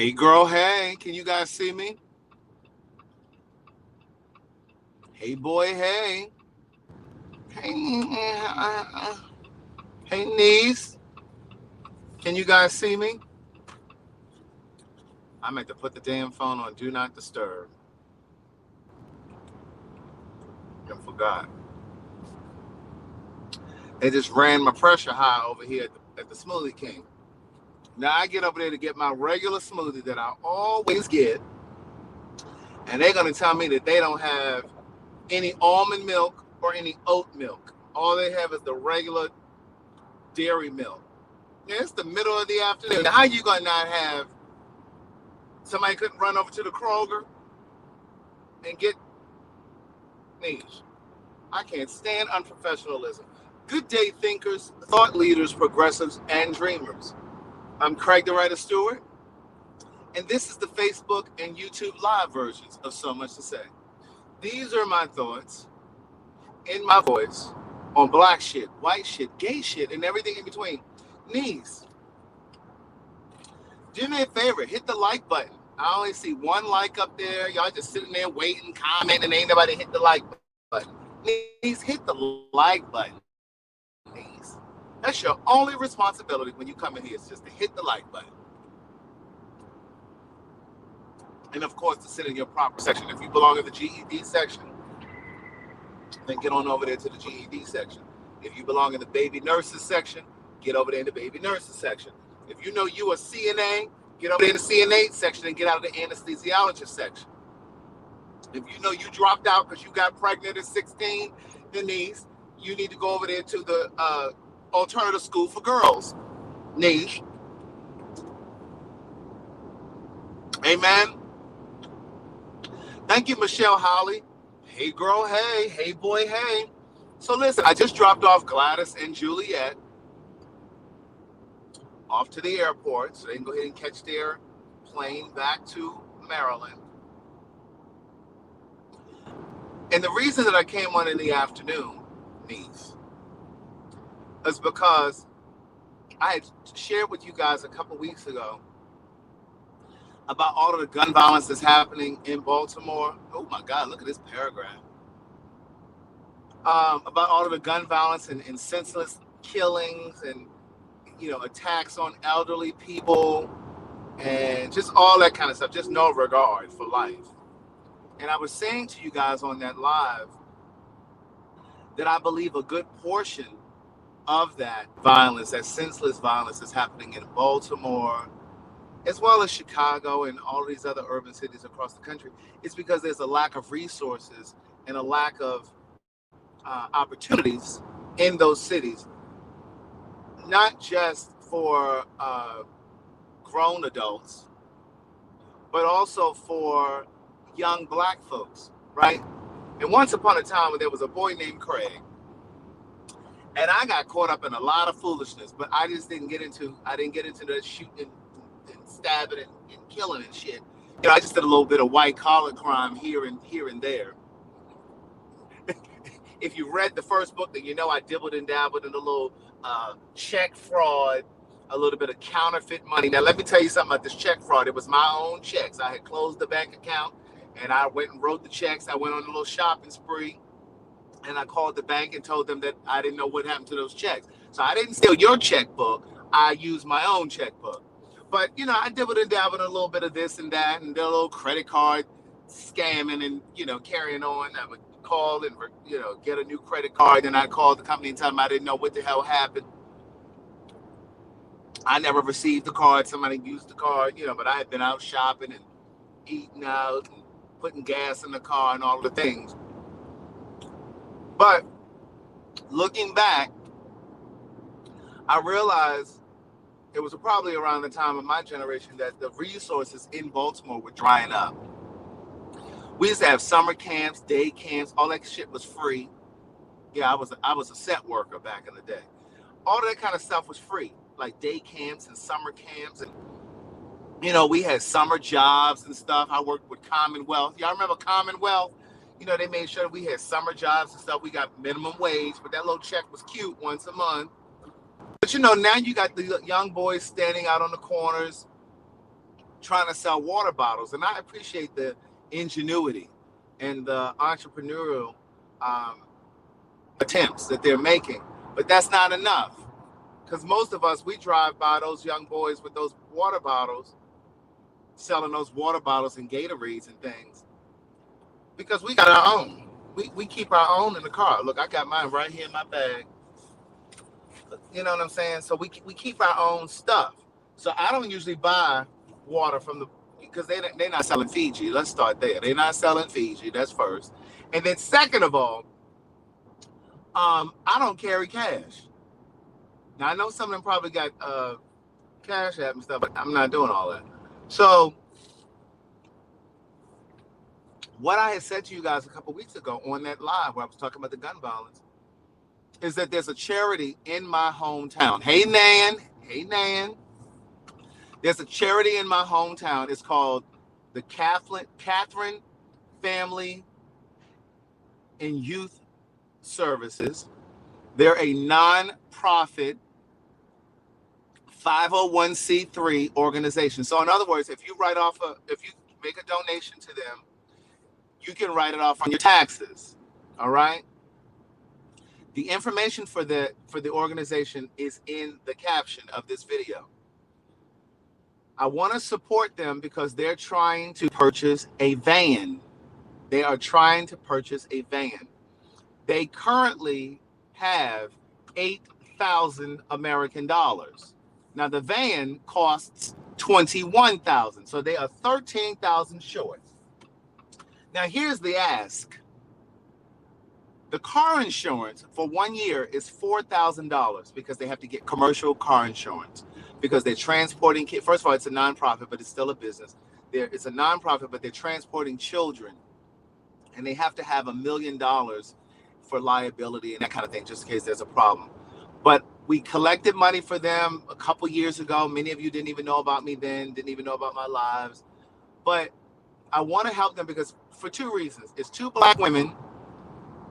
Hey girl, hey, can you guys see me? Hey boy, hey. Hey, hey niece, can you guys see me? I meant to put the damn phone on Do Not Disturb. I forgot. They just ran my pressure high over here at the Smoothie King. Now I get over there to get my regular smoothie that I always get, and they're going to tell me that they don't have any almond milk or any oat milk. All they have is the regular dairy milk. Yeah, it's the middle of the afternoon. How you going to not have somebody couldn't run over to the Kroger and get niche? I can't stand unprofessionalism. Good day, thinkers, thought leaders, progressives, and dreamers. I'm Craig the Writer Stewart, and this is the Facebook and YouTube live versions of So Much to Say. These are my thoughts in my voice on black shit, white shit, gay shit, and everything in between. Niece, do me a favor, hit the like button. I only see one like up there. Y'all just sitting there waiting, commenting, ain't nobody hit the like button. Niece, hit the like button. Niece. That's your only responsibility when you come in here, is just to hit the like button. And of course, to sit in your proper section. If you belong in the GED section, then get on over there to the GED section. If you belong in the baby nurses section, get over there in the baby nurses section. If you know you are CNA, get over there in the CNA section and get out of the anesthesiologist section. If you know you dropped out because you got pregnant at 16, Denise, you need to go over there to the alternative school for girls. Niche. Amen. Thank you, Michelle Holly. Hey girl, hey. Hey boy, hey. So listen, I just dropped off Gladys and Juliet off to the airport so they can go ahead and catch their plane back to Maryland. And the reason that I came on in the afternoon, niece, is because I had shared with you guys a couple weeks ago about all of the gun violence that's happening in Baltimore. Oh my God, look at this paragraph. About all of the gun violence and senseless killings and, attacks on elderly people and just all that kind of stuff, just no regard for life. And I was saying to you guys on that live that I believe a good portion of that violence, that senseless violence is happening in Baltimore, as well as Chicago and all of these other urban cities across the country, is because there's a lack of resources and a lack of opportunities in those cities, not just for grown adults, but also for young black folks, right? And once upon a time, there was a boy named Craig, and I got caught up in a lot of foolishness, but I just didn't get into the shooting and stabbing and killing and shit. I just did a little bit of white collar crime here and there. If you read the first book, then I dibbled and dabbled in a little check fraud, a little bit of counterfeit money. Now, let me tell you something about this check fraud. It was my own checks. I had closed the bank account, and I went and wrote the checks. I went on a little shopping spree, and I called the bank and told them that I didn't know what happened to those checks. So I didn't steal your checkbook. I used my own checkbook. But, I dibbled and dabbled in a little bit of this and that, and did a little credit card scamming and, carrying on. I would call and, get a new credit card. And I called the company and tell them I didn't know what the hell happened. I never received the card. Somebody used the card, but I had been out shopping and eating out and putting gas in the car and all the things. But looking back, I realized it was probably around the time of my generation that the resources in Baltimore were drying up. We used to have summer camps, day camps, all that shit was free. Yeah, I was a set worker back in the day. All that kind of stuff was free, like day camps and summer camps. And, we had summer jobs and stuff. I worked with Commonwealth. Y'all remember Commonwealth? They made sure that we had summer jobs and stuff. We got minimum wage, but that little check was cute once a month. But, now you got the young boys standing out on the corners trying to sell water bottles. And I appreciate the ingenuity and the entrepreneurial attempts that they're making. But that's not enough, because most of us, we drive by those young boys with those water bottles, selling those water bottles and Gatorades and things, because we got our own. We keep our own in the car. Look, I got mine right here in my bag. You know what I'm saying? So we keep our own stuff. So I don't usually buy water from the, because they're not selling Fiji. Let's start there. They're not selling Fiji. That's first. And then second of all, I don't carry cash. Now I know some of them probably got Cashapp and stuff, but I'm not doing all that. So what I had said to you guys a couple weeks ago on that live where I was talking about the gun violence is that there's a charity in my hometown. Hey, Nan. There's a charity in my hometown. It's called the Catherine Family and Youth Services. They're a non-profit 501c3 organization. So in other words, if you make a donation to them, you can write it off on your taxes. All right. The information for the organization is in the caption of this video. I want to support them because they're trying to purchase a van. They are trying to purchase a van. They currently have 8,000 American dollars. Now the van costs 21,000, so they are 13,000 short. Now here's the ask. The car insurance for 1 year is $4,000 because they have to get commercial car insurance because they're transporting kids. First of all, it's a nonprofit, but it's still a business. It's a nonprofit, but they're transporting children, and they have to have $1 million for liability and that kind of thing, just in case there's a problem. But we collected money for them a couple years ago. Many of you didn't even know about me then, didn't even know about my lives. But I want to help them because for two reasons. It's two Black women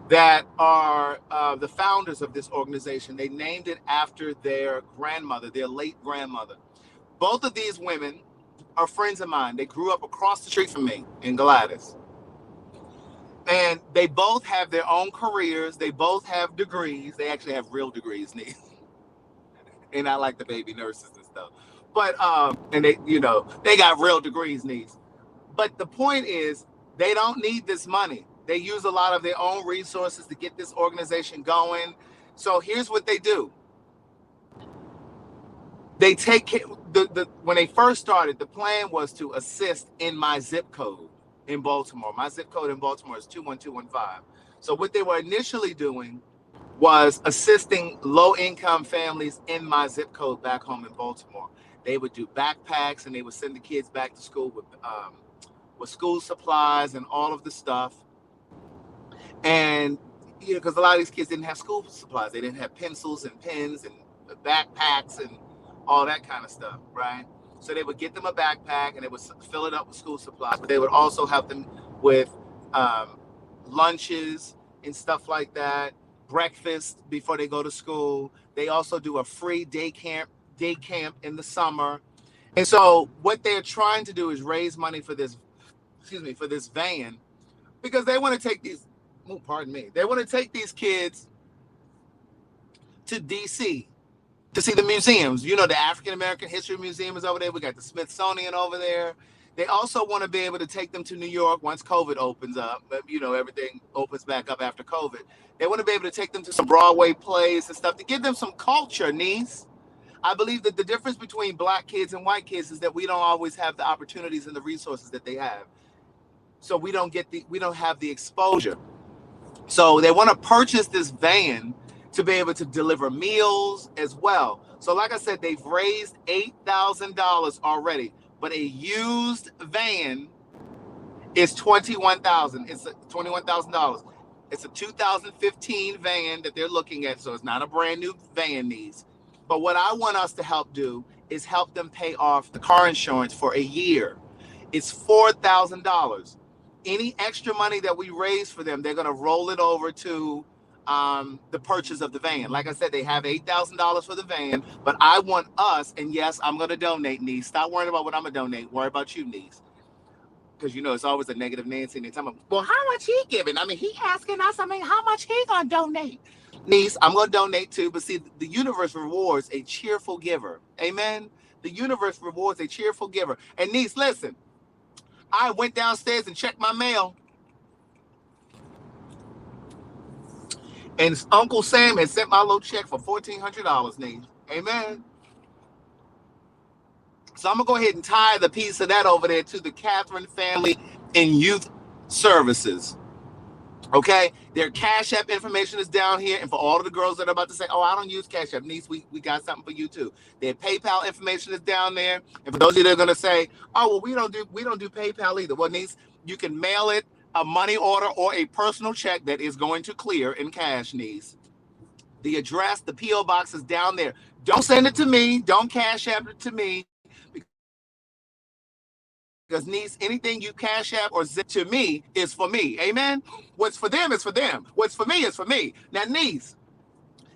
that are the founders of this organization. They named it after their grandmother, their late grandmother. Both of these women are friends of mine. They grew up across the street from me in Gladys. And they both have their own careers. They both have degrees. They actually have real degrees, and not like the baby nurses and stuff. But, and they got real degrees, niece. But the point is, they don't need this money. They use a lot of their own resources to get this organization going. So here's what they do. They take when they first started, the plan was to assist in my zip code in Baltimore. My zip code in Baltimore is 21215. So what they were initially doing was assisting low-income families in my zip code back home in Baltimore. They would do backpacks, and they would send the kids back to school with school supplies and all of the stuff. And because a lot of these kids didn't have school supplies, they didn't have pencils and pens and backpacks and all that kind of stuff, right? So they would get them a backpack and they would fill it up with school supplies, but they would also help them with lunches and stuff like that, breakfast before they go to school. They also do a free day camp in the summer. And so what they're trying to do is raise money for this van, because they want to take these, they want to take these kids to DC to see the museums. The African American History Museum is over there. We got the Smithsonian over there. They also want to be able to take them to New York once COVID opens up. Everything opens back up after COVID. They want to be able to take them to some Broadway plays and stuff to give them some culture, niece. I believe that the difference between Black kids and white kids is that we don't always have the opportunities and the resources that they have. So we don't have the exposure. So they want to purchase this van to be able to deliver meals as well. So like I said, they've raised $8,000 already, but a used van is $21,000. It's $21,000. It's a 2015 van that they're looking at, so it's not a brand new van, these. But what I want us to help do is help them pay off the car insurance for a year. It's $4,000. Any extra money that we raise for them, they're going to roll it over to the purchase of the van. Like I said, they have $8,000 for the van, but I want us, and yes, I'm going to donate, niece. Stop worrying about what I'm going to donate. Worry about you, niece. Because you know it's always a negative Nancy, and they tell me, well, how much he giving? I mean, he asking us. I mean, how much he gonna donate? Niece, I'm gonna donate too. But see, the universe rewards a cheerful giver. Amen. The universe rewards a cheerful giver. And niece, listen, I went downstairs and checked my mail, and Uncle Sam had sent my little check for $1,400, niece. Amen. So I'm gonna go ahead and tie the piece of that over there to the Catherine Family and Youth Services. Okay, their Cash App information is down here, and for all of the girls that are about to say, "Oh, I don't use Cash App," niece, we got something for you too. Their PayPal information is down there, and for those of you that are gonna say, "Oh, well, we don't do PayPal either," well, niece, you can mail it a money order or a personal check that is going to clear in cash, niece. The address, the P.O Box is down there. Don't send it to me. Don't Cash App it to me. Because niece, anything you Cash App or zip to me is for me. Amen. What's for them is for them. What's for me is for me. Now, niece,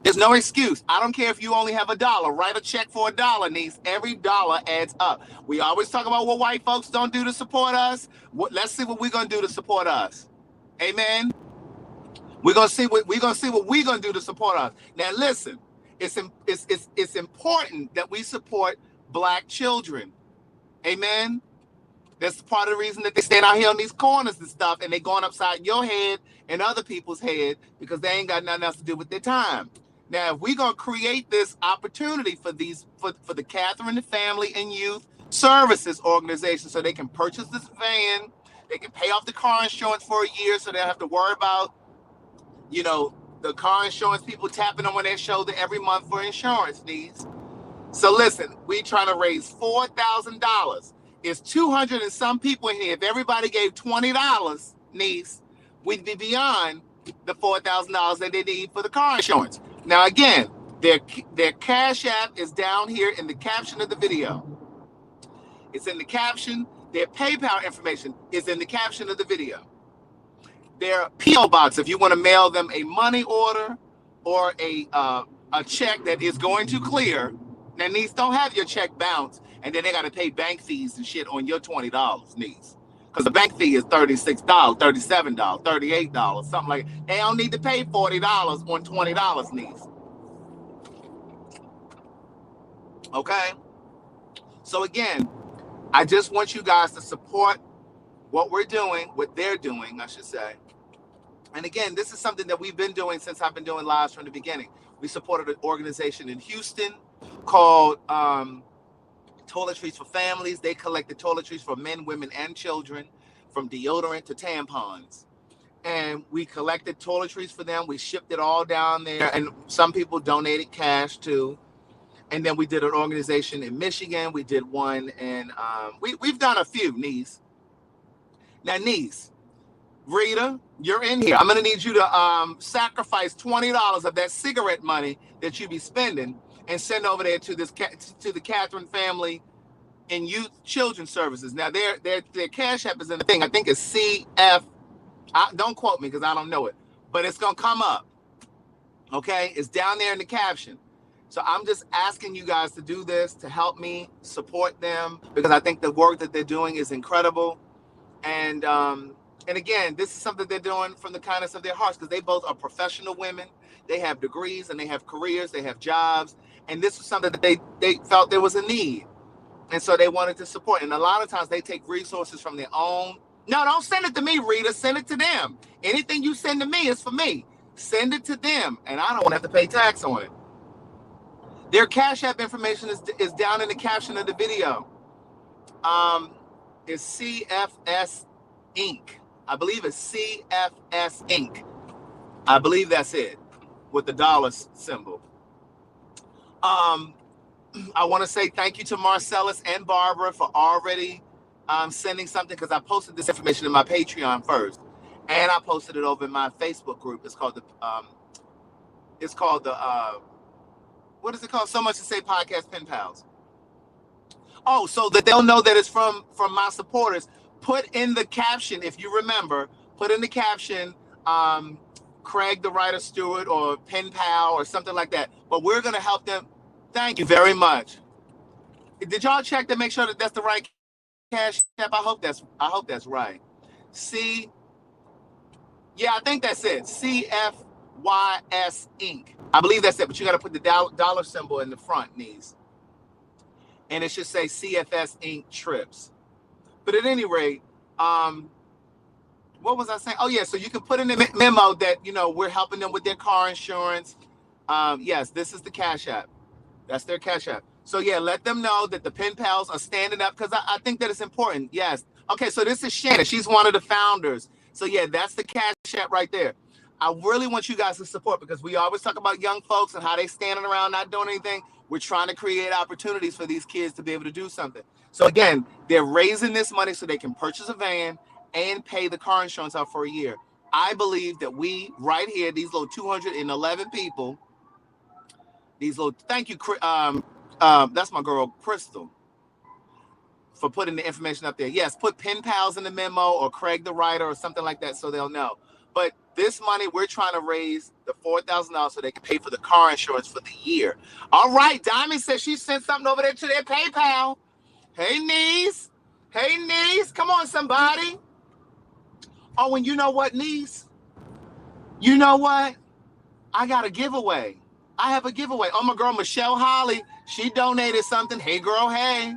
there's no excuse. I don't care if you only have $1. Write a check for $1, niece. Every dollar adds up. We always talk about what white folks don't do to support us. Let's see what we're gonna do to support us. Amen. We're gonna see what we're gonna do to support us. Now, listen, it's important that we support Black children. Amen. That's part of the reason that they stand out here on these corners and stuff, and they going upside your head and other people's head because they ain't got nothing else to do with their time. Now, if we're gonna create this opportunity for the Catherine Family and Youth Services organization, so they can purchase this van, they can pay off the car insurance for a year, so they don't have to worry about, the car insurance people tapping them on their shoulder every month for insurance needs. So listen, we trying to raise $4,000. It's 200 and some people in here. If everybody gave $20, niece, we'd be beyond the $4,000 that they need for the car insurance. Now, again, their Cash App is down here in the caption of the video. It's in the caption. Their PayPal information is in the caption of the video. Their P.O Box, if you want to mail them a money order or a check that is going to clear. Now, niece, don't have your check bounce, and then they got to pay bank fees and shit on your $20, niece. Because the bank fee is $36, $37, $38, something like that. They don't need to pay $40 on $20, niece. Okay? So again, I just want you guys to support what we're doing, what they're doing, I should say. And again, this is something that we've been doing since I've been doing lives from the beginning. We supported an organization in Houston called Toiletries for Families. They collected toiletries for men, women, and children, from deodorant to tampons. And we collected toiletries for them. We shipped it all down there. And some people donated cash too. And then we did an organization in Michigan. We did one, and we've done a few, niece. Now, niece, Rita, you're in here. I'm going to need you to sacrifice $20 of that cigarette money that you be spending and send over there to the Catherine Family and Youth Children's Services. Now, their Cash App is in the thing. I think it's CF. Don't quote me because I don't know it, but it's going to come up. Okay? It's down there in the caption. So I'm just asking you guys to do this to help me support them, because I think the work that they're doing is incredible. And again, this is something they're doing from the kindness of their hearts, because they both are professional women. They have degrees and they have careers, they have jobs. And this was something that they felt there was a need. And so they wanted to support. And a lot of times they take resources from their own. No, don't send it to me, Rita. Send it to them. Anything you send to me is for me. Send it to them. And I don't want to have to pay tax on it. Their Cash App information is down in the caption of the video. It's CFYSInc. I believe it's CFYSInc. I believe that's it, with the dollar symbol. I want to say thank you to Marcellus and Barbara for already sending something, because I posted this information in my Patreon first, and I posted it over in my Facebook group. It's called what is it called? So Much to Say Podcast Pen Pals. Oh, so that they'll know that it's from my supporters. Put in the caption, if you remember, put in the caption Craig the Writer Stewart or Pen Pal or something like that. But we're going to help them. Thank you very much. Did y'all check to make sure that that's the right Cash App? I hope that's right. C, yeah, I think that's it. CFYSInc. I believe that's it, but you got to put the dollar symbol in the front, knees. And it should say CFS Inc. Trips. But at any rate, what was I saying? Oh, yeah, so you can put in the memo that, we're helping them with their car insurance. Yes, this is the Cash App. That's their Cash App. So, yeah, let them know that the pen pals are standing up because I think that it's important. Yes. Okay, so this is Shannon. She's one of the founders. So, yeah, that's the Cash App right there. I really want you guys to support because we always talk about young folks and how they standing around not doing anything. We're trying to create opportunities for these kids to be able to do something. So, again, they're raising this money so they can purchase a van and pay the car insurance out for a year. I believe that we, right here, these little 211 people, thank you, that's my girl, Crystal, for putting the information up there. Yes, put Pen Pals in the memo or Craig the Writer or something like that so they'll know. But this money, we're trying to raise the $4,000 so they can pay for the car insurance for the year. All right, Diamond says she sent something over there to their PayPal. Hey, niece. Hey, niece. Come on, somebody. Oh, and you know what, niece? You know what? I got a giveaway. I have a giveaway. Oh, my girl, Michelle Holly, she donated something. Hey, girl, hey.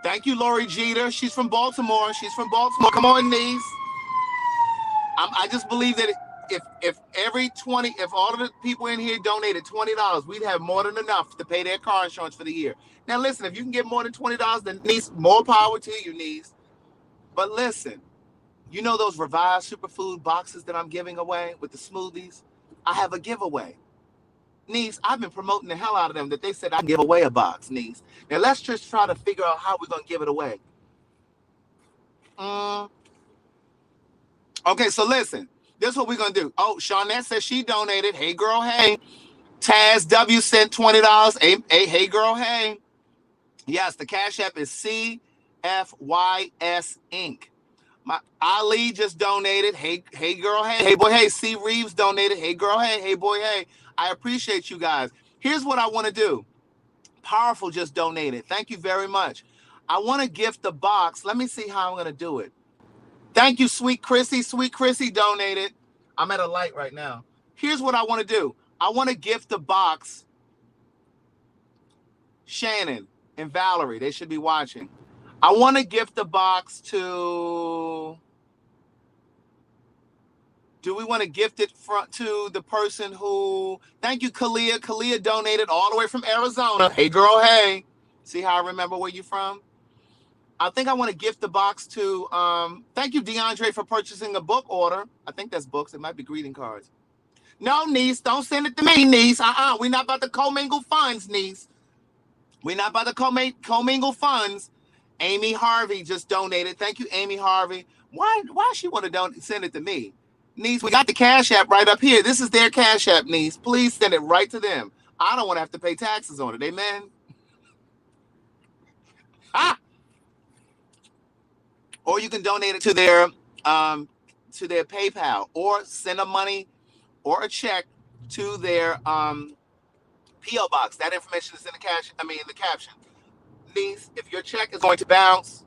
Thank you, Lori Jeter. She's from Baltimore. Come on, niece. I just believe that if all of the people in here donated $20, we'd have more than enough to pay their car insurance for the year. Now, listen, if you can get more than $20, then niece, more power to you, niece. But listen, you know those Revive Superfood boxes that I'm giving away with the smoothies? I have a giveaway. Niece, I've been promoting the hell out of them that they said I can give away a box, niece. Now, let's just try to figure out how we're going to give it away. Okay, so listen. This is what we're going to do. Oh, Shawnette says she donated. Hey, girl, hey. Taz W sent $20. Hey, girl, hey. Yes, the Cash App is CFYSInc. My Ali just donated. Hey, girl, hey. Hey, boy, hey. C. Reeves donated. Hey, girl, hey. Hey, boy, hey. I appreciate you guys. Here's what I want to do. Powerful just donated. Thank you very much. I want to gift the box. Let me see how I'm going to do it. Thank you, Sweet Chrissy. Sweet Chrissy donated. I'm at a light right now. Here's what I want to do. I want to gift the box. Shannon and Valerie, they should be watching. I want to gift the box to... Do we want to gift it to the person who... Thank you, Kalia. Kalia donated all the way from Arizona. Hey, girl, hey. See how I remember where you're from? I think I want to gift the box to... thank you, DeAndre, for purchasing a book order. I think that's books. It might be greeting cards. No, niece, don't send it to me, niece. We're not about to commingle funds, niece. We're not about to commingle funds. Amy Harvey just donated. Thank you, Amy Harvey. Why she want to send it to me? Niece, we got the Cash App right up here. This is their Cash App, niece. Please send it right to them. I don't want to have to pay taxes on it. Amen? Or you can donate it to their PayPal, or send a money or a check to their P.O Box. That information is in the caption. Niece, if your check is going to bounce,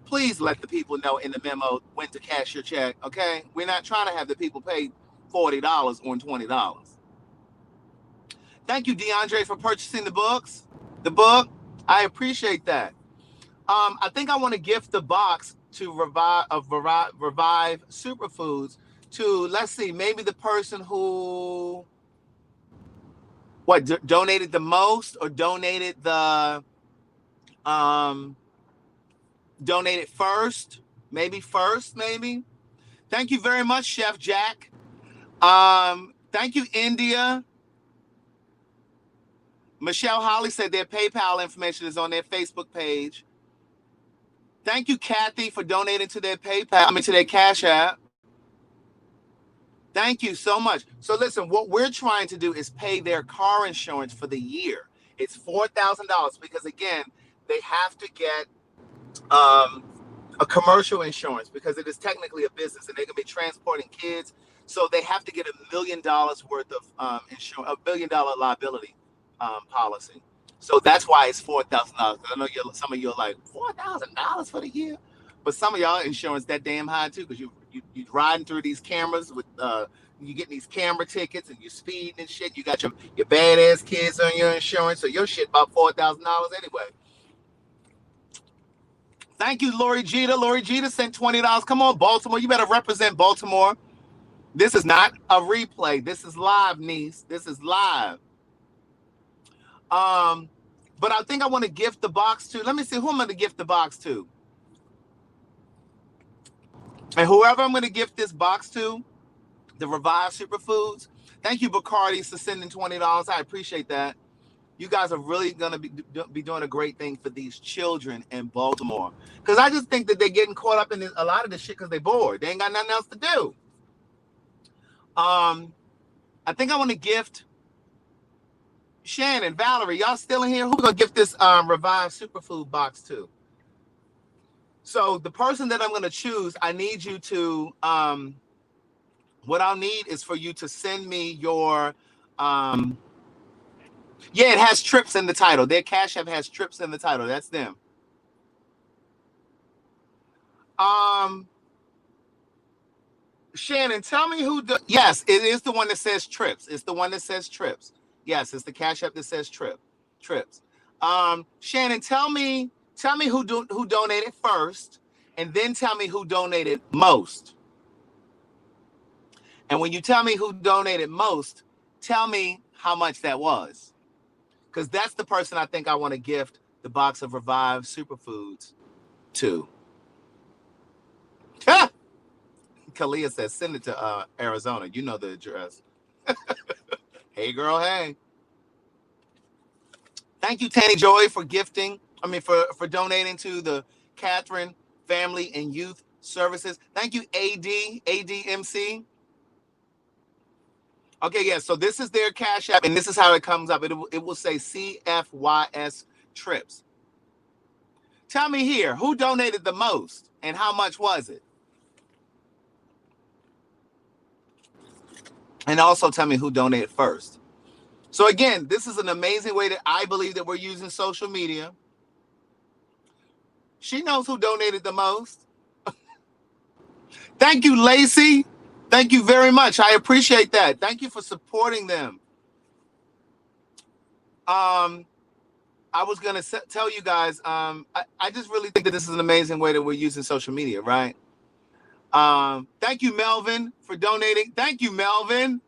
please let the people know in the memo when to cash your check, okay? We're not trying to have the people pay $40 on $20. Thank you, DeAndre, for purchasing the book. I appreciate that. I think I want to gift the box to Revive Superfoods to, let's see, maybe the person who donated the most, or donated the donated first. Maybe. Thank you very much, Chef Jack. Thank you, India. Michelle Holly said their PayPal information is on their Facebook page. Thank you, Kathy, for donating to their to their Cash App. Thank you so much. So listen, what we're trying to do is pay their car insurance for the year. It's $4,000 because, again, they have to get a commercial insurance because it is technically a business, and they're going to be transporting kids So they have to get $1 million worth of insurance, $1 billion liability policy. So that's why it's $4,000. I know some of you are like $4,000 for the year, but some of y'all insurance that damn high too, because you riding through these cameras with you getting these camera tickets and you speeding and shit. You got your badass kids on your insurance, so your shit about $4,000 anyway. Thank you, Lori Jeter. Lori Jeter sent $20. Come on, Baltimore. You better represent Baltimore. This is not a replay. This is live, niece. This is live. But I think I want to gift the box to. Let me see who I'm going to gift the box to. And whoever I'm going to gift this box to, the Revive Superfoods. Thank you, Bacardi, for sending $20. I appreciate that. You guys are really going to be doing a great thing for these children in Baltimore. Because I just think that they're getting caught up in a lot of this shit because they're bored. They ain't got nothing else to do. I think I want to gift Shannon, Valerie, y'all still in here? Who we going to gift this Revive Superfood box to? So the person that I'm going to choose, I need you to, what I'll need is for you to send me your, yeah, it has trips in the title. Their Cashapp has trips in the title. That's them. Shannon, tell me who, yes, it is the one that says trips. It's the one that says trips. Yes, it's the Cashapp that says trips. Shannon, tell me who donated first, and then tell me who donated most. And when you tell me who donated most, tell me how much that was. Because that's the person I think I want to gift the box of Revive Superfoods to. Ha! Kalia says, send it to Arizona. You know the address. Hey, girl, hey. Thank you, Tanny Joy, for gifting. For donating to the Catherine Family and Youth Services. Thank you, ADMC. Okay, yeah, so this is their Cash App, and this is how it comes up. It will say CFYS Trips. Tell me here, who donated the most, and how much was it? And also tell me who donated first. So again, this is an amazing way that I believe that we're using social media. She knows who donated the most. Thank you, Lacey. Thank you very much. I appreciate that. Thank you for supporting them. I was going to tell you guys, I just really think that this is an amazing way that we're using social media, right? Thank you, Melvin, for donating. Thank you, Melvin.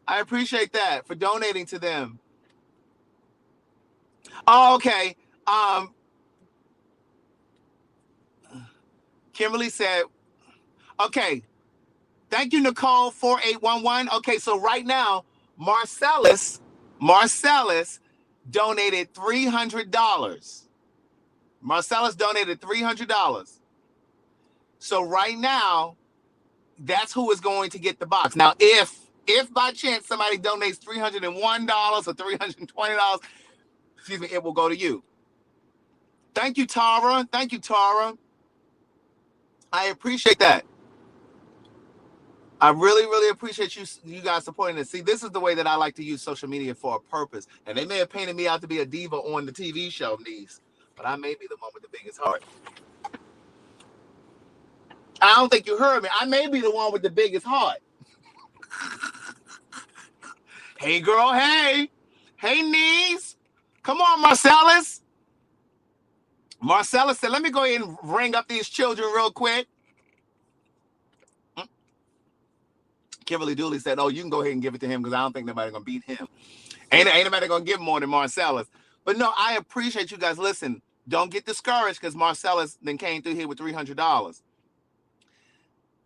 I appreciate that, for donating to them. Oh, okay. Kimberly said, okay. Thank you, Nicole, 4811. Okay, so right now, Marcellus donated $300. Marcellus donated $300. So right now, that's who is going to get the box. Now, if by chance somebody donates $301 or $320, excuse me, it will go to you. Thank you, Tara. Thank you, Tara. I appreciate that. I really, really appreciate you guys supporting this. See, this is the way that I like to use social media for a purpose. And they may have painted me out to be a diva on the TV show, niece, but I may be the one with the biggest heart. I don't think you heard me. I may be the one with the biggest heart. Hey, girl, hey. Hey, niece. Come on, Marcellus. Marcellus said, let me go ahead and ring up these children real quick. Kimberly Dooley said, oh, you can go ahead and give it to him because I don't think nobody's going to beat him. Ain't nobody going to give more than Marcellus. But no, I appreciate you guys. Listen, don't get discouraged because Marcellus then came through here with $300.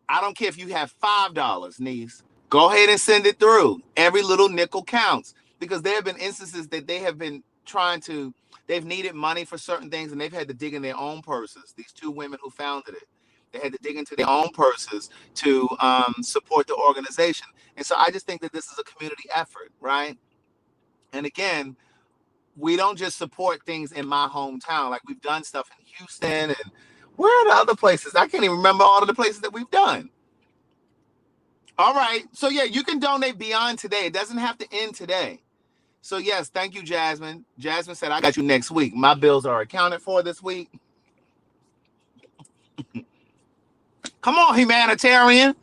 I don't care if you have $5, niece. Go ahead and send it through. Every little nickel counts because there have been instances that they have been they've needed money for certain things and they've had to dig in their own purses. These two women who founded it. They had to dig into their own purses to support the organization. And so I just think that this is a community effort, right? And again, we don't just support things in my hometown. Like we've done stuff in Houston and where are the other places? I can't even remember all of the places that we've done. All right. So yeah, you can donate beyond today. It doesn't have to end today. So yes, thank you, Jasmine. Jasmine said, I got you next week. My bills are accounted for this week. Come on, humanitarian.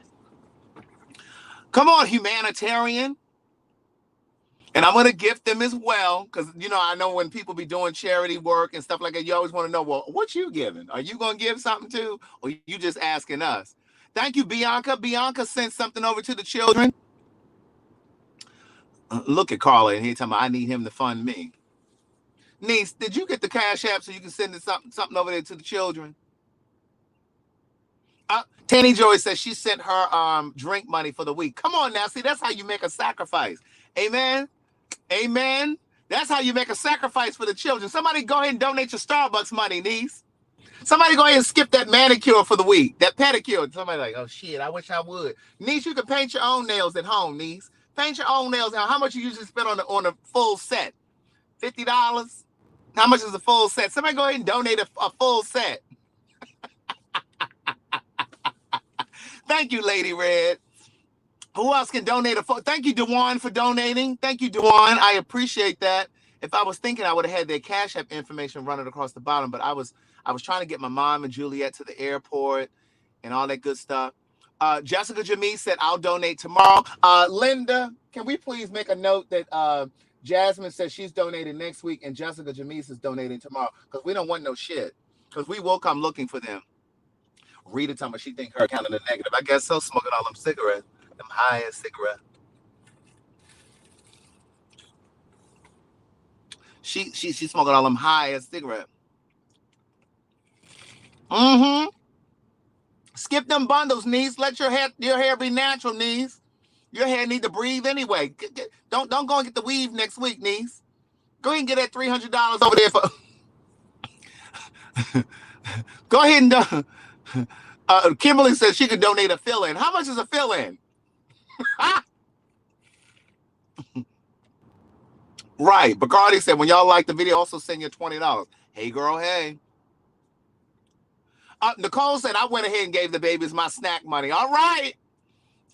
Come on, humanitarian. And I'm going to gift them as well. Because, you know, I know when people be doing charity work and stuff like that, you always want to know, well, what you giving? Are you going to give something too? Or you just asking us? Thank you, Bianca. Bianca sent something over to the children. Look at Carla and he talking about, I need him to fund me. Niece, did you get the Cash App so you can send something over there to the children? Tanny Joy says she sent her drink money for the week. Come on now. See, that's how you make a sacrifice. Amen. Amen. That's how you make a sacrifice for the children. Somebody go ahead and donate your Starbucks money, niece. Somebody go ahead and skip that manicure for the week, that pedicure. Somebody like, oh shit, I wish I would. Niece, you can paint your own nails at home, niece. Paint your own nails. Now, how much you usually spend on a full set? $50? How much is a full set? Somebody go ahead and donate a full set. Thank you, Lady Red. Who else can donate Thank you, Dewan, for donating. Thank you, Dewan. I appreciate that. If I was thinking, I would have had their Cash App information running across the bottom, but I was trying to get my mom and Juliet to the airport and all that good stuff. Jessica Jamie said, I'll donate tomorrow. Linda, can we please make a note that Jasmine says she's donating next week and Jessica Jamise is donating tomorrow? Because we don't want no shit. Because we will come looking for them. Rita told me she think her account is negative. I guess so, smoking all them cigarettes. Them high-ass cigarettes. She's smoking all them high-ass cigarettes. Mm-hmm. Skip them bundles, niece. Let your hair be natural, niece. Your hair need to breathe anyway. Don't go and get the weave next week, niece. Go ahead and get that $300 over there for. Go ahead and Kimberly says she could donate a fill-in. How much is a fill-in? Right. Bacardi said, when y'all like the video, also send you $20. Hey, girl, hey. Nicole said, I went ahead and gave the babies my snack money. All right.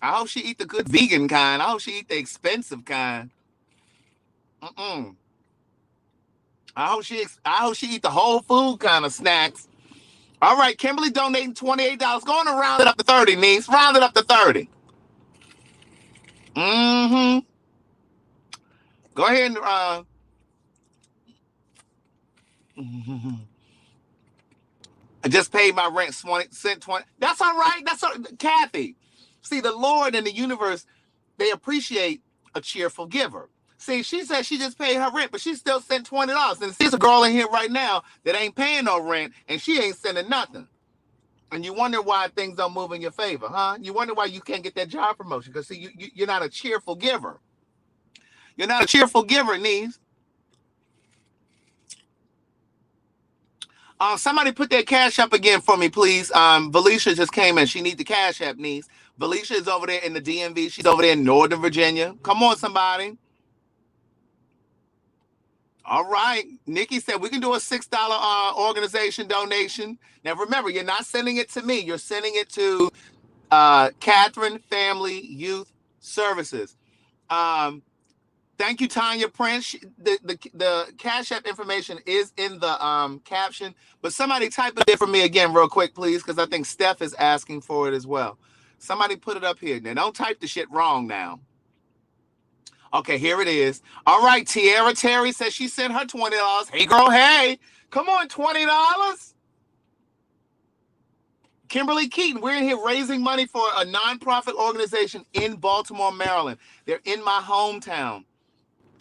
I hope she eat the good vegan kind. I hope she eat the expensive kind. I hope she eat the whole food kind of snacks. All right, Kimberly donating $28. Go on and round it up to 30, niece. Round it up to 30. Mm-hmm. Go ahead and I just paid my rent, sent 20. That's all right. That's all, Kathy. See, the Lord and the universe, they appreciate a cheerful giver. See, she said she just paid her rent, but she still sent $20. And there's a girl in here right now that ain't paying no rent, and she ain't sending nothing. And you wonder why things don't move in your favor, huh? You wonder why you can't get that job promotion. Because, see, you're not a cheerful giver. You're not a cheerful giver, niece. Somebody put that Cash App again for me, please. Valicia just came in. She needs the Cash App, niece. Valicia is over there in the DMV. She's over there in Northern Virginia. Come on, somebody. All right. Nikki said we can do a $6 organization donation. Now, remember, you're not sending it to me. You're sending it to Catherine Family Youth Services. Thank you, Tanya Prince. The Cash App information is in the caption, but somebody type it in for me again real quick, please, because I think Steph is asking for it as well. Somebody put it up here. Now, don't type the shit wrong now. Okay, here it is. All right, Tierra Terry says she sent her $20. Hey, girl, hey. Come on, $20. Kimberly Keaton, we're in here raising money for a nonprofit organization in Baltimore, Maryland. They're in my hometown.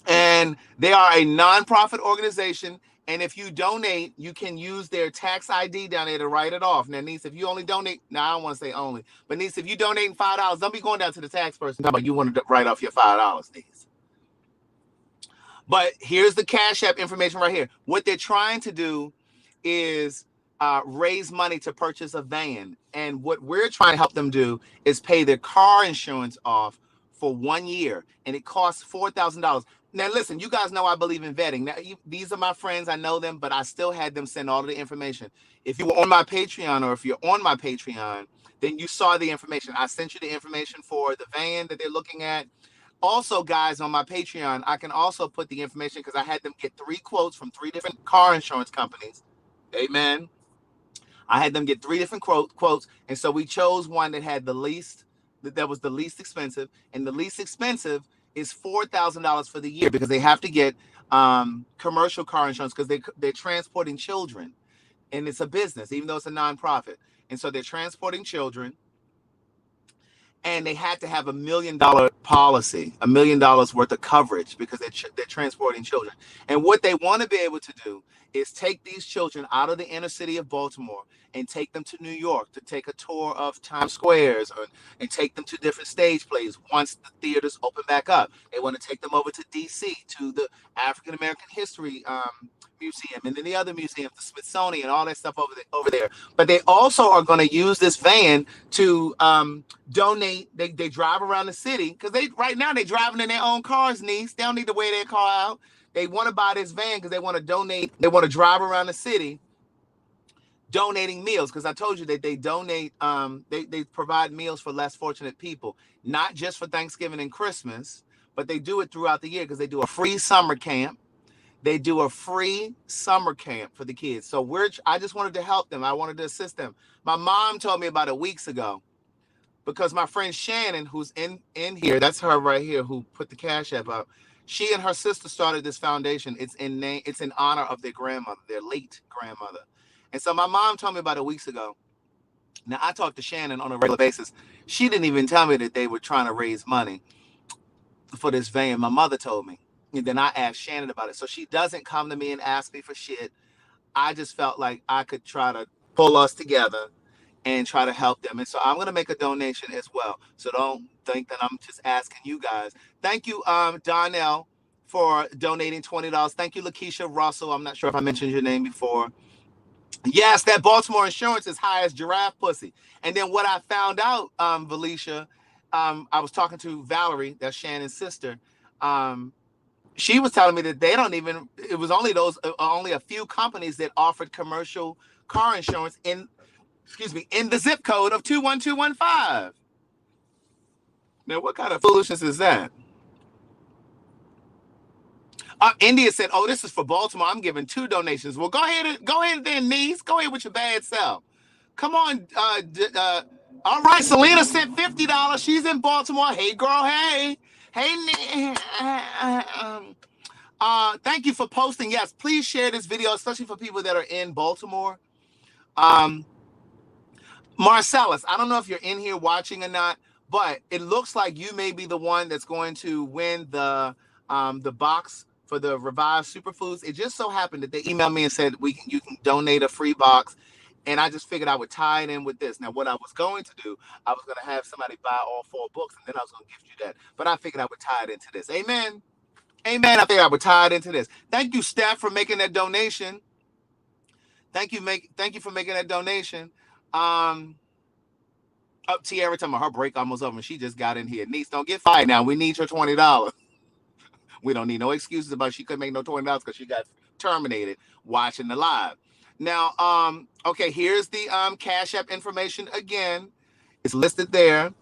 And they are a nonprofit organization. And if you donate, you can use their tax ID down there to write it off. Now, niece, if you only donate, now I don't want to say only, but niece, if you donate $5, don't be going down to the tax person talking about you want to write off your $5, niece. But here's the Cash App information right here. What they're trying to do is raise money to purchase a van. And what we're trying to help them do is pay their car insurance off for 1 year. And it costs $4,000. Now, listen, you guys know I believe in vetting. Now, these are my friends. I know them, but I still had them send all of the information. If you were on my Patreon or if you're on my Patreon, then you saw the information. I sent you the information for the van that they're looking at. Also, guys, on my Patreon, I can also put the information because I had them get 3 quotes from 3 different car insurance companies. Amen. I had them get 3 different quotes, and so we chose one that had the least, that was the least expensive, and the least expensive is $4,000 for the year because they have to get commercial car insurance because they're transporting children, and it's a business, even though it's a nonprofit, and so they're transporting children. And they had to have $1 million policy, $1 million worth of coverage because they're transporting children. And what they want to be able to do is take these children out of the inner city of Baltimore and take them to New York to take a tour of Times Squares and take them to different stage plays once the theaters open back up. They want to take them over to D.C. to the African American History Museum and then the other museums, the Smithsonian, all that stuff over there. But they also are going to use this van to donate. They drive around the city because right now they're driving in their own cars, niece. They don't need to wear their car out. They want to buy this van because they want to donate. They want to drive around the city donating meals because I told you that they donate. They provide meals for less fortunate people, not just for Thanksgiving and Christmas, but they do it throughout the year because they do a free summer camp. They do a free summer camp for the kids. So I just wanted to help them. I wanted to assist them. My mom told me about it weeks ago because my friend Shannon, who's in here, that's her right here who put the Cashapp up. She and her sister started this foundation. It's in honor of their grandmother, their late grandmother. And so my mom told me about it weeks ago. Now I talk to Shannon on a regular basis. She didn't even tell me that they were trying to raise money for this van. My mother told me. And then I asked Shannon about it. So she doesn't come to me and ask me for shit. I just felt like I could try to pull us together and try to help them. And so I'm going to make a donation as well. So don't think that I'm just asking you guys. Thank you, Donnell, for donating $20. Thank you, Lakeisha Russell. I'm not sure if I mentioned your name before. Yes, that Baltimore insurance is high as giraffe pussy. And then what I found out, Valicia, I was talking to Valerie, that's Shannon's sister. She was telling me that they don't even, it was only only a few companies that offered commercial car insurance in the zip code of 21215. Now, what kind of foolishness is that? India said, "Oh, this is for Baltimore. I'm giving 2 donations." Well, go ahead, then, niece. Go ahead with your bad self. Come on. All right, Selena sent $50. She's in Baltimore. Hey, girl. Hey, thank you for posting. Yes, please share this video, especially for people that are in Baltimore. Marcellus, I don't know if you're in here watching or not, but it looks like you may be the one that's going to win the box for the Revived Superfoods. It just so happened that they emailed me and said you can donate a free box, and I just figured I would tie it in with this. Now, what I was going to do, I was going to have somebody buy all 4 books, and then I was going to gift you that. But I figured I would tie it into this. Amen. Amen. I figured I would tie it into this. Thank you, Steph, for making that donation. Thank you for making that donation. Tiara talking about her break almost over and she just got in here. Niece, don't get fired now. We need your $20. We don't need no excuses about she couldn't make no $20 because she got terminated watching the live. Now, okay, here's the Cash App information again. It's listed there.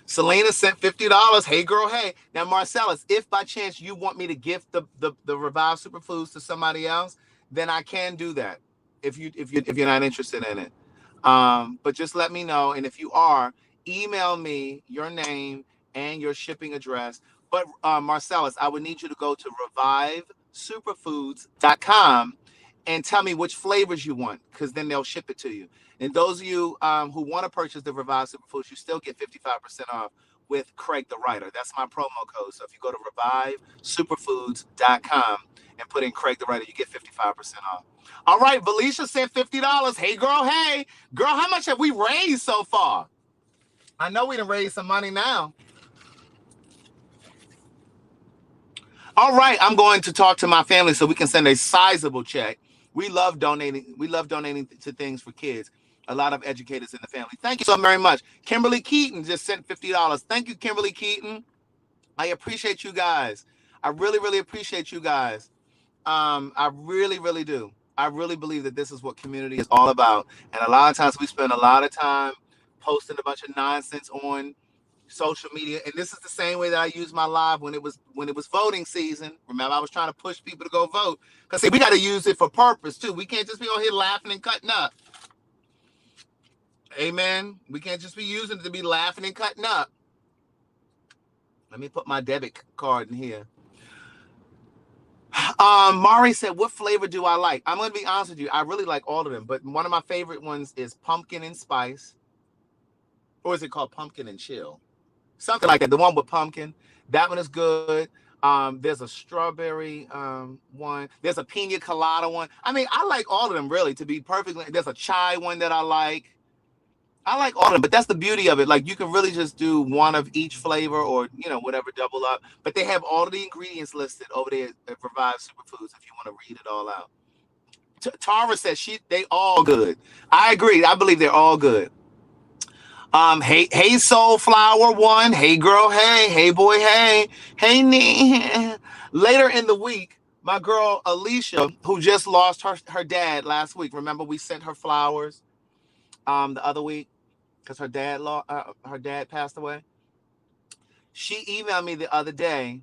Selena sent $50. Hey, girl, hey. Now, Marcellus, if by chance you want me to gift the Revived Superfoods to somebody else, then I can do that. If you're not interested in it. But just let me know. And if you are, email me your name and your shipping address. But Marcellus, I would need you to go to revivesuperfoods.com and tell me which flavors you want, because then they'll ship it to you. And those of you who want to purchase the Revive Superfoods, you still get 55% off with Craig the Writer. That's my promo code. So if you go to revivesuperfoods.com and put in Craig the Writer, you get 55% off. All right, Valicia sent $50. Hey, girl, hey. Girl, how much have we raised so far? I know we done raised some money now. All right, I'm going to talk to my family so we can send a sizable check. We love donating. We love donating to things for kids. A lot of educators in the family. Thank you so very much. Kimberly Keaton just sent $50. Thank you, Kimberly Keaton. I appreciate you guys. I really, really appreciate you guys. I really, really do. I really believe that this is what community is all about. And a lot of times we spend a lot of time posting a bunch of nonsense on social media. And this is the same way that I used my live when it was voting season. Remember, I was trying to push people to go vote. Because see, we got to use it for purpose too. We can't just be on here laughing and cutting up. Amen. We can't just be using it to be laughing and cutting up. Let me put my debit card in here. Mari said, what flavor do I like? I'm going to be honest with you. I really like all of them, but one of my favorite ones is pumpkin and spice. Or is it called pumpkin and chill? Something like that. The one with pumpkin. That one is good. There's a strawberry one. There's a pina colada one. I mean, I like all of them, really, to be perfectly. There's a chai one that I like. I like all of them, but that's the beauty of it. Like, you can really just do one of each flavor or, whatever, double up. But they have all of the ingredients listed over there at Revive Superfoods if you want to read it all out. Tara says they all good. I agree. I believe they're all good. Hey Soul Flower one. Hey girl, hey boy, hey nee. Later in the week, my girl Alicia, who just lost her dad last week. Remember, we sent her flowers the other week because her dad passed away. She emailed me the other day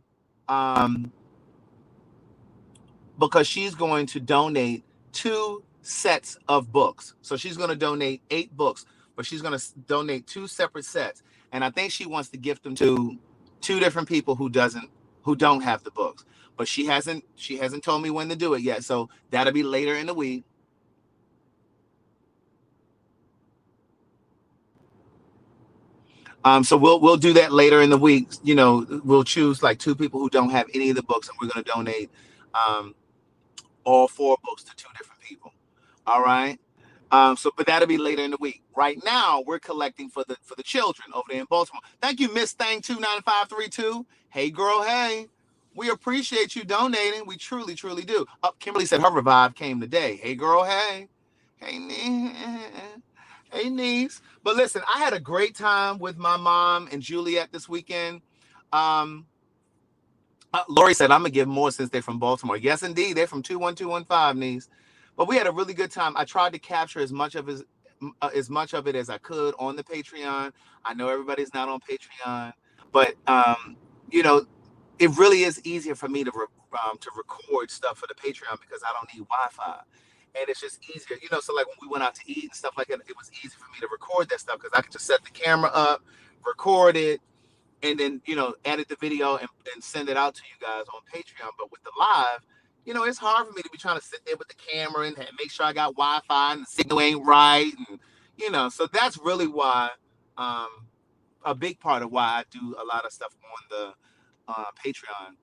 because she's going to donate 2 sets of books. So she's going to donate 8 books, but she's going to donate 2 separate sets. And I think she wants to gift them to 2 different people who don't have the books. But she hasn't told me when to do it yet. So that'll be later in the week. So we'll do that later in the week. We'll choose like 2 people who don't have any of the books, and we're going to donate all 4 books to 2 different people. All right. But that'll be later in the week. Right now, we're collecting for the children over there in Baltimore. Thank you, Miss Thang 29532. Hey, girl, hey. We appreciate you donating. We truly, truly do. Kimberly said her revive came today. Hey, girl, hey. Hey, niece. But listen, I had a great time with my mom and Juliet this weekend. Lori said, I'm going to give more since they're from Baltimore. Yes, indeed. They're from 21215, niece. But we had a really good time. I tried to capture as much of it as I could on the Patreon. I know everybody's not on Patreon, but it really is easier for me to record stuff for the Patreon because I don't need Wi-Fi, and it's just easier. So like when we went out to eat and stuff like that, it was easy for me to record that stuff because I could just set the camera up, record it, and then edit the video and send it out to you guys on Patreon. But with the live, it's hard for me to be trying to sit there with the camera and make sure I got Wi-Fi and the signal ain't right, and so that's really why a big part of why I do a lot of stuff on the Patreon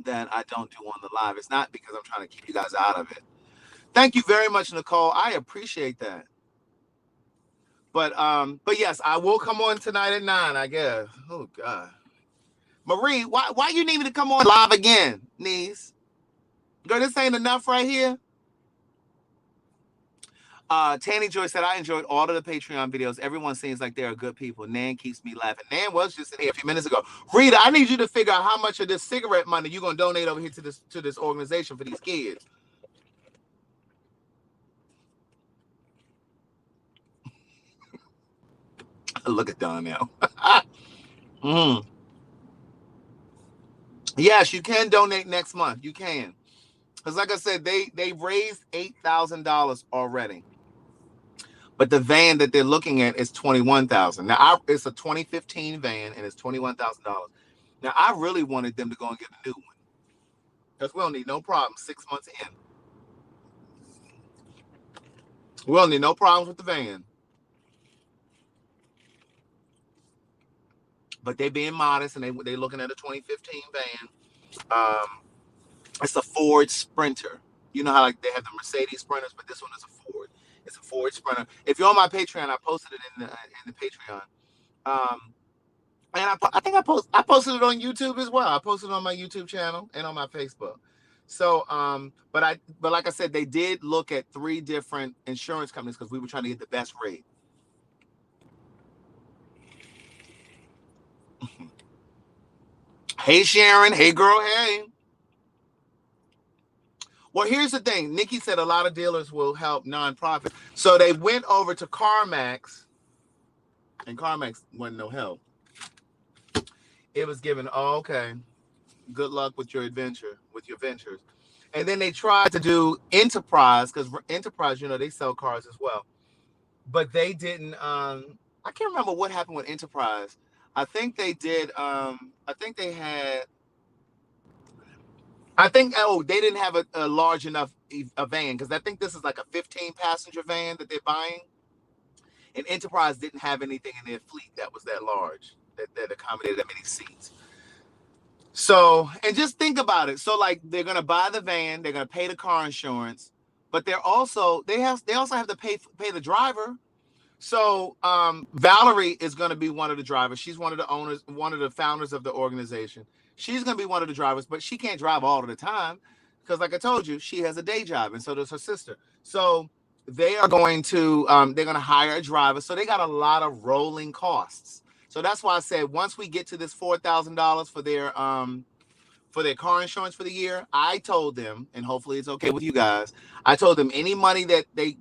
that I don't do on the live. It's not because I'm trying to keep you guys out of it. Thank you very much, Nicole. I appreciate that. But yes, I will come on tonight at 9, I guess. Oh God. Marie, why you need me to come on live again, niece? Girl, this ain't enough right here. Tanny Joy said, I enjoyed all of the Patreon videos. Everyone seems like they're good people. Nan keeps me laughing. Nan was just in here a few minutes ago. Rita, I need you to figure out how much of this cigarette money you're going to donate over here to this organization for these kids. Look at Don now. Yes, you can donate next month. You can. Because like I said, they raised $8,000 already. But the van that they're looking at is $21,000. Now, it's a 2015 van, and it's $21,000. Now, I really wanted them to go and get a new one. Because we don't need no problem 6 months in. We don't need no problems with the van. But they being modest, and they're looking at a 2015 van. It's a Ford Sprinter. You know how like they have the Mercedes Sprinters, but this one is a Ford. It's a Ford Sprinter. If you're on my Patreon, I posted it in the Patreon. And I think I posted it on YouTube as well. I posted it on my YouTube channel and on my Facebook. So, but like I said, they did look at 3 different insurance companies because we were trying to get the best rate. Hey, Sharon. Hey, girl. Hey. Well, here's the thing. Nikki said a lot of dealers will help nonprofits. So they went over to CarMax, and CarMax wasn't no help. It was given, oh, okay, good luck with your adventure, with your ventures. And then they tried to do Enterprise, because Enterprise, they sell cars as well. But they didn't, I can't remember what happened with Enterprise. I think they did, I think they had, they didn't have a large enough a van, because I think this is like a 15 passenger van that they're buying. And Enterprise didn't have anything in their fleet that was that large, that accommodated that many seats. So, and just think about it. So, like, they're gonna buy the van, they're gonna pay the car insurance, but they also have to pay the driver. So, Valerie is gonna be one of the drivers. She's one of the owners, one of the founders of the organization. She's gonna be one of the drivers, but she can't drive all of the time because, like I told you, she has a day job, and so does her sister. So they are going to they're gonna hire a driver. So they got a lot of rolling costs. So that's why I said once we get to this $4,000 for their car insurance for the year, I told them, and hopefully it's okay with you guys, I told them any money that they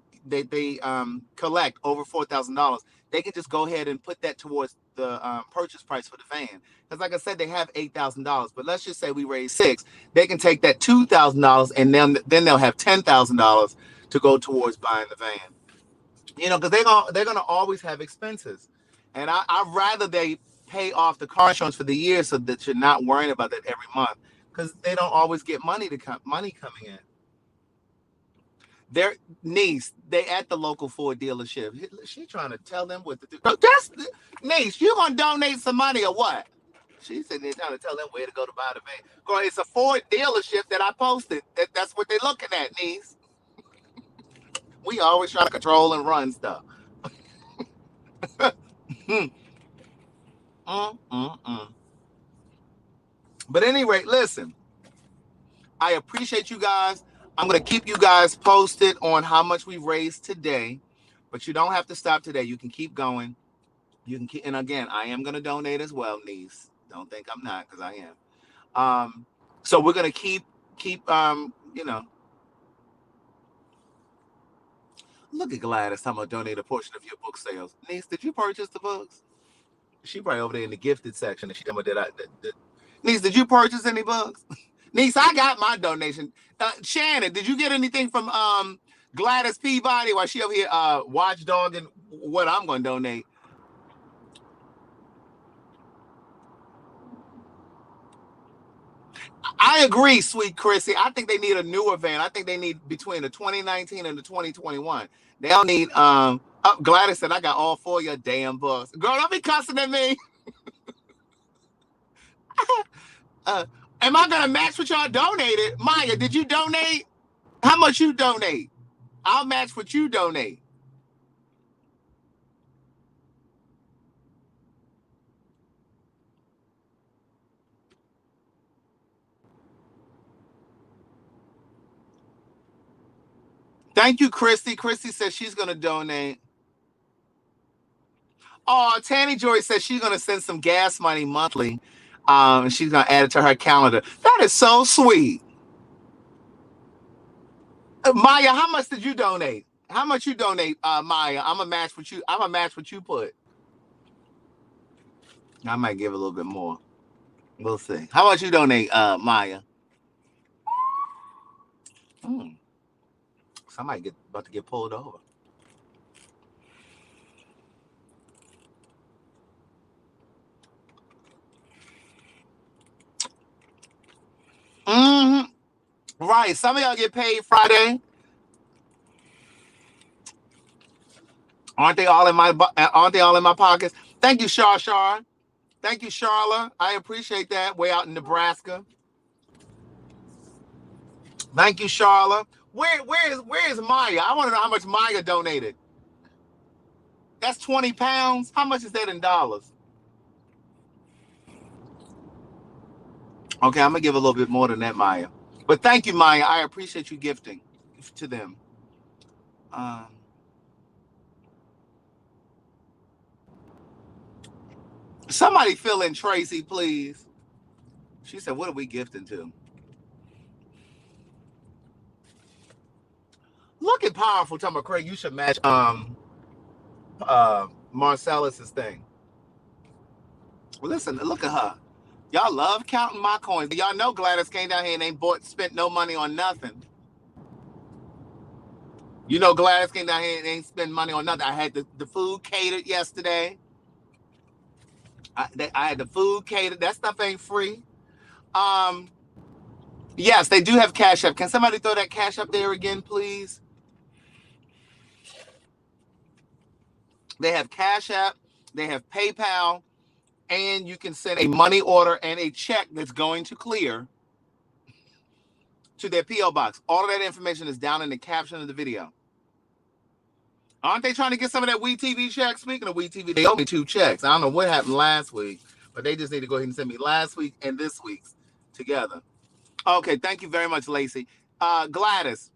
collect over $4,000, they can just go ahead and put that towards the purchase price for the van. Because like I said, they have $8,000, but let's just say we raise six, they can take that $2,000 and then they'll have $10,000 to go towards buying the van. Because they're gonna always have expenses, and I'd rather they pay off the car insurance for the year so that you're not worrying about that every month, because they don't always get money coming in. Their niece, they at the local Ford dealership. She trying to tell them what to do. That's niece. You gonna donate some money or what? She's sitting there trying to tell them where to go to buy the van. Girl, it's a Ford dealership that I posted. That's what they're looking at, niece. We always trying to control and run stuff. Mm-mm-mm. But anyway, listen, I appreciate you guys. I'm going to keep you guys posted on how much we raised today, but you don't have to stop today. You can keep going. You can keep, and again, I am going to donate as well, niece. Don't think I'm not, because I am. So we're going to keep, look at Gladys. I'm going to donate a portion of your book sales. Niece, did you purchase the books? She probably over there in the gifted section. And she told me niece, did you purchase any books? Niece, I got my donation. Shannon, did you get anything from Gladys Peabody while she over here watchdogging what I'm going to donate? I agree, sweet Chrissy. I think they need a newer van. I think they need between the 2019 and the 2021. They don't need Gladys said I got all four of your damn books. Girl, don't be cussing at me. uh, am I gonna match what y'all donated? Maya, did you donate? How much you donate? I'll match what you donate. Thank you, Christy. Christy says she's gonna donate. Oh, Tanny Joy says she's gonna send some gas money monthly. She's gonna add it to her calendar. That is so sweet. Maya, how much did you donate? How much you donate, Maya? I'm gonna match what you. I'm gonna match what you put. I might give a little bit more. We'll see. How much you donate, Maya? Hmm. Somebody about to get pulled over. Mm-hmm. Right. Some of y'all get paid Friday. Aren't they all in my? Aren't they all in my pockets? Thank you, Shar. Thank you, Charla. I appreciate that. Way out in Nebraska. Thank you, Charla. Where is Maya? I want to know how much Maya donated. That's 20 pounds. How much is that in dollars? Okay, I'm gonna give a little bit more than that, Maya. But thank you, Maya. I appreciate you gifting to them. Um, Somebody fill in Tracy, please. She said, what are we gifting to? Look at Powerful talking about, Craig, you should match Marcellus's thing. Well, listen, look at her. Y'all love counting my coins. Y'all know Gladys came down here and ain't spent no money on nothing. You know Gladys came down here and ain't spend money on nothing. I had the food catered yesterday. I had the food catered. That stuff ain't free. Yes, they do have Cashapp. Can somebody throw that Cash up there again, please? They have Cashapp. They have PayPal. And you can send a money order and a check that's going to clear to their P.O Box. All of that information is down in the caption of the video. Aren't they trying to get some of that WeTV check? Speaking of WeTV, they owe me 2 checks. I don't know what happened last week, but they just need to go ahead and send me last week and this week's together. Okay, thank you very much, Lacey. Gladys,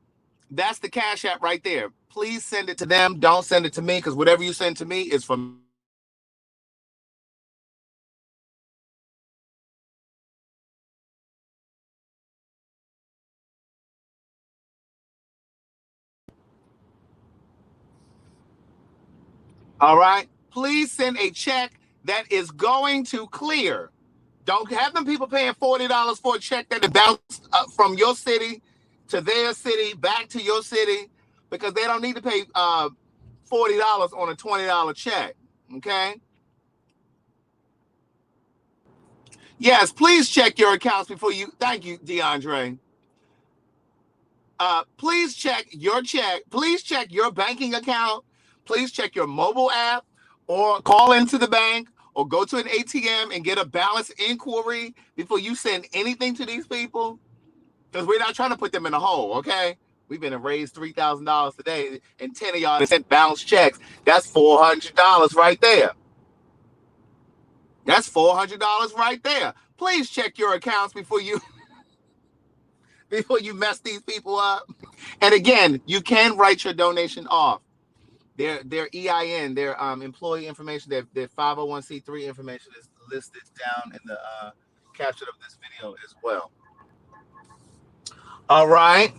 that's the Cash App right there. Please send it to them. Don't send it to me, because whatever you send to me is from all right. Please send a check that is going to clear. Don't have them people paying $40 for a check that bounced from your city to their city, back to your city, because they don't need to pay $40 on a $20 check. Okay. Yes, please check your accounts before you. Thank you, DeAndre. Please check your check. Please check your banking account. Please check your mobile app, or call into the bank, or go to an ATM and get a balance inquiry before you send anything to these people. Because we're not trying to put them in a hole, okay? We've been raised $3,000 today, and 10 of y'all sent bounce checks. That's $400 right there. That's $400 right there. Please check your accounts before you mess these people up. And again, you can write your donation off. Their EIN, their employee information, their 501c3 information is listed down in the caption of this video as well. All right.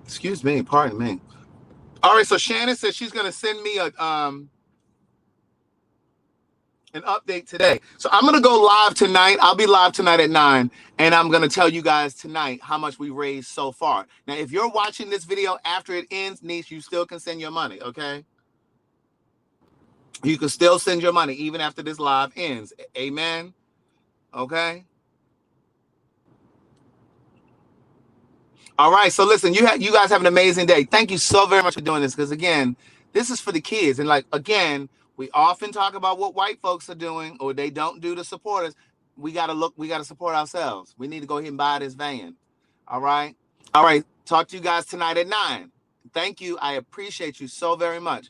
Excuse me, pardon me. All right, so Shannon says she's going to send me an update today. So I'm going to go live tonight. I'll be live tonight at 9, and I'm going to tell you guys tonight how much we raised so far. Now, if you're watching this video after it ends, niece, you still can send your money, okay? You can still send your money even after this live ends. Amen? Okay? All right, so listen, you guys have an amazing day. Thank you so very much for doing this, because, again, this is for the kids. And, like, again, we often talk about what white folks are doing or they don't do to support us. We got to support ourselves. We need to go ahead and buy this van. All right? All right, talk to you guys tonight at 9. Thank you. I appreciate you so very much.